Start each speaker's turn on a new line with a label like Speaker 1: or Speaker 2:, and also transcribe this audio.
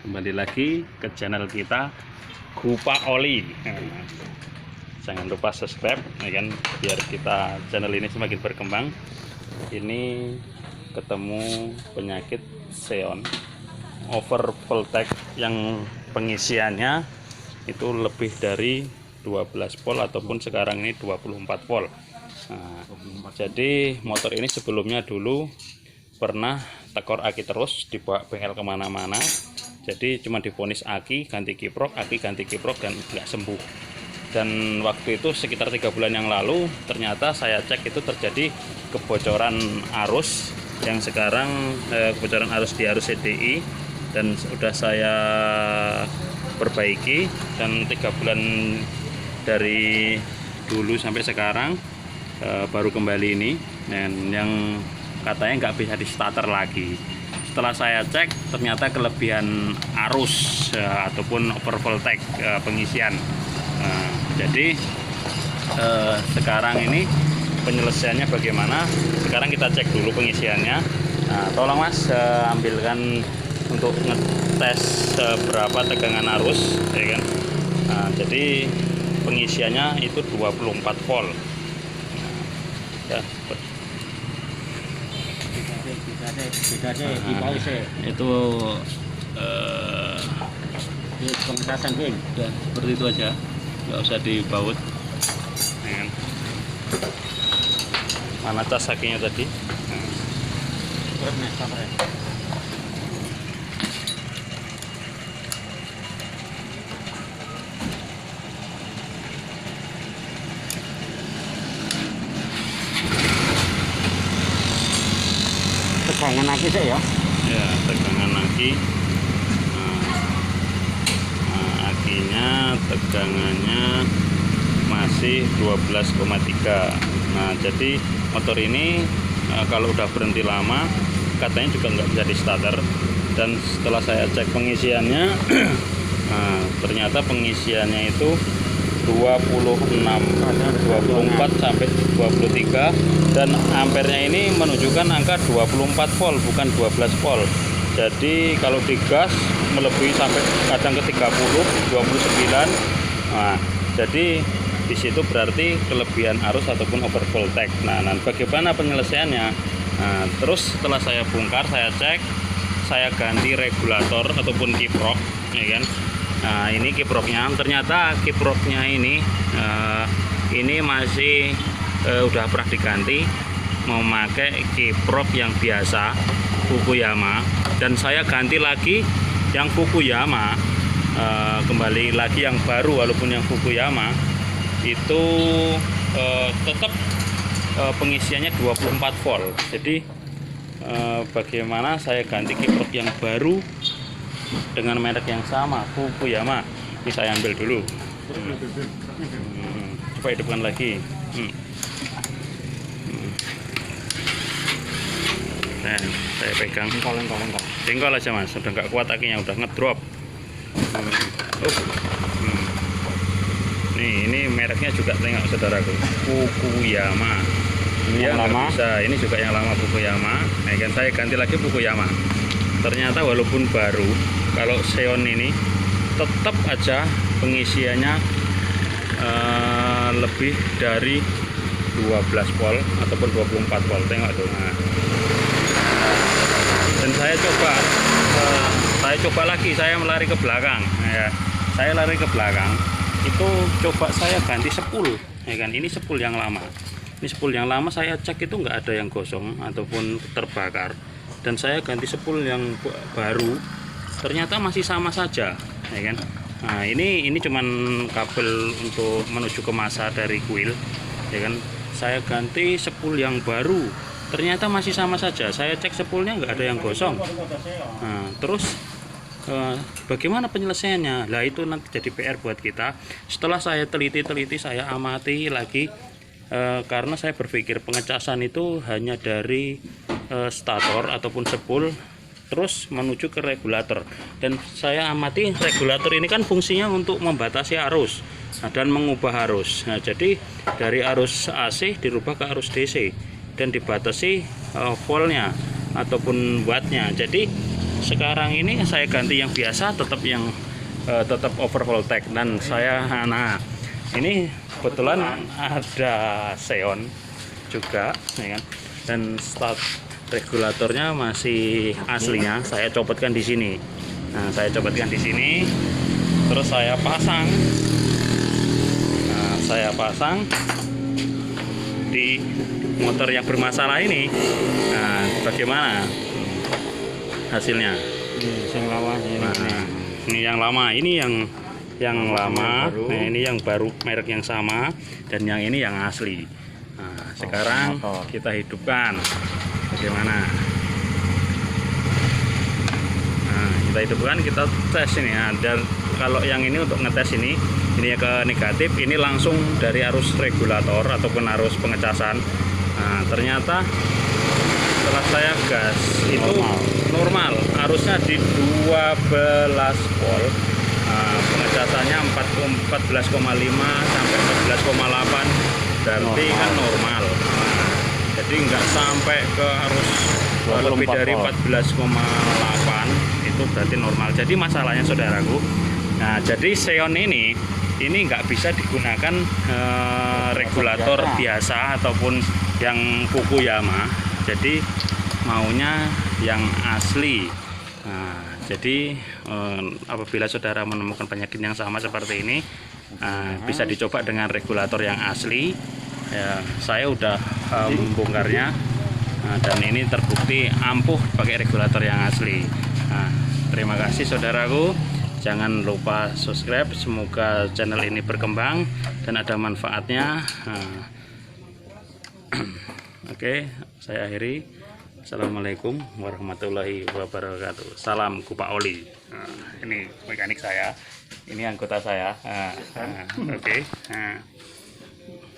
Speaker 1: Kembali lagi ke channel kita Kupa Oli. Jangan lupa subscribe ya kan, biar kita channel ini semakin berkembang. Ini ketemu penyakit Xeon over voltage yang pengisiannya itu lebih dari 12 volt ataupun sekarang ini 24 volt. Jadi motor ini sebelumnya dulu pernah tekor aki terus, dibawa bengkel kemana-mana. Jadi cuma diponis aki ganti kiprok, aki ganti kiprok, dan nggak sembuh. Dan waktu itu sekitar 3 bulan yang lalu ternyata saya cek itu terjadi kebocoran arus yang sekarang kebocoran arus di arus CDI, dan sudah saya perbaiki. Dan 3 bulan dari dulu sampai sekarang baru kembali ini, dan yang katanya nggak bisa di starter lagi. Setelah saya cek ternyata kelebihan arus ataupun over voltage pengisian. Jadi sekarang ini penyelesaiannya bagaimana? Sekarang kita cek dulu pengisiannya. Tolong Mas ambilkan untuk ngetes berapa tegangan arus, ya kan? Jadi pengisiannya itu 24 volt. Itu
Speaker 2: pengecasan Bing.
Speaker 1: udah seperti itu aja, nggak usah dibaut. Mana cas sakinya tadi?
Speaker 2: Tegangan aki sih ya.
Speaker 1: Ya, tegangan aki. Akinya tegangannya masih 12,3. Nah, jadi motor ini kalau udah berhenti lama katanya juga nggak bisa di starter. Dan setelah saya cek pengisiannya ternyata pengisiannya itu 26, 24 sampai 23, dan ampernya ini menunjukkan angka 24 volt bukan 12 volt. Jadi kalau digas melebihi sampai kadang ke 30, 29. Nah, jadi di situ berarti kelebihan arus ataupun over voltage. Nah, bagaimana penyelesaiannya? Nah, terus setelah saya bongkar, saya cek, saya ganti regulator ataupun kiprok, ya kan? Nah, ini kiproknya, ternyata kiproknya ini masih udah pernah diganti, memakai kiprok yang biasa Fukuyama, dan saya ganti lagi yang Fukuyama, kembali lagi yang baru. Walaupun yang Fukuyama itu tetap pengisiannya 24 volt. Jadi bagaimana saya ganti kiprok yang baru dengan merek yang sama, Fukuyama. Ini saya ambil dulu. Coba hidupkan lagi. Nah, saya pegang. Jengkol aja Mas, sudah nggak kuat akinya, udah ngedrop. Ini mereknya juga, tengok saudaraku, Fukuyama. Ini yang lama. Bisa. Ini juga yang lama Fukuyama. Nah, kan saya ganti lagi Fukuyama. Ternyata walaupun baru, kalau Xeon ini tetap aja pengisiannya lebih dari 12 volt ataupun 24 volt. Tengok tuh. Nah. Dan saya coba lagi, saya melari ke belakang. Ya, saya lari ke belakang. Itu coba saya ganti spool, ya kan? Ini spool yang lama. Ini spool yang lama saya cek itu nggak ada yang gosong ataupun terbakar. Dan saya ganti spool yang baru, ternyata masih sama saja, ya kan? Nah, ini cuman kabel untuk menuju ke masa dari kuil, ya kan? Saya ganti spool yang baru, ternyata masih sama saja. Saya cek spoolnya nggak ada yang gosong. Nah, terus bagaimana penyelesaiannya? Lah, itu nanti jadi PR buat kita. Setelah saya teliti, saya amati lagi, karena saya berpikir pengecasan itu hanya dari stator ataupun spool terus menuju ke regulator. Dan saya amati regulator ini kan fungsinya untuk membatasi arus, dan mengubah arus. Nah, jadi dari arus AC dirubah ke arus DC dan dibatasi voltnya ataupun wattnya. Jadi sekarang ini saya ganti yang biasa, tetap yang tetap over voltage. Dan saya, nah ini kebetulan ada Xeon juga, ya kan, dan start regulatornya masih aslinya saya copotkan di sini. Nah, saya copotkan di sini, terus saya pasang. Nah, saya pasang di motor yang bermasalah ini. Nah, bagaimana hasilnya?
Speaker 2: Yang lama ini.
Speaker 1: Nah, ini yang lama, ini yang lama. Nah, ini yang baru, merek yang sama, dan yang ini yang asli. Nah, sekarang kita hidupkan. Bagaimana? Nah, kita hidupkan, kita tes ini ya. Dan kalau yang ini untuk ngetes ini ke negatif, ini langsung dari arus regulator ataupun arus pengecasan. Nah, ternyata setelah saya gas itu normal, arusnya di 12 volt. Nah, pengecasannya 14,5 sampai 14,8, berarti kan normal. Nah, jadi nggak sampai ke arus lebih dari 14,8, itu berarti normal. Jadi masalahnya saudaraku, nah jadi Xeon ini nggak bisa digunakan regulator biasa ataupun yang Fukuyama. Jadi maunya yang asli. Nah, jadi apabila saudara menemukan penyakit yang sama seperti ini, bisa dicoba dengan regulator yang asli. Ya, saya udah membongkarnya, dan ini terbukti ampuh pakai regulator yang asli. Nah, terima kasih saudaraku, jangan lupa subscribe, semoga channel ini berkembang dan ada manfaatnya. Oke, saya akhiri. Assalamualaikum warahmatullahi wabarakatuh. Salam Kupak Oli. Ini mekanik saya, ini anggota saya. Oke.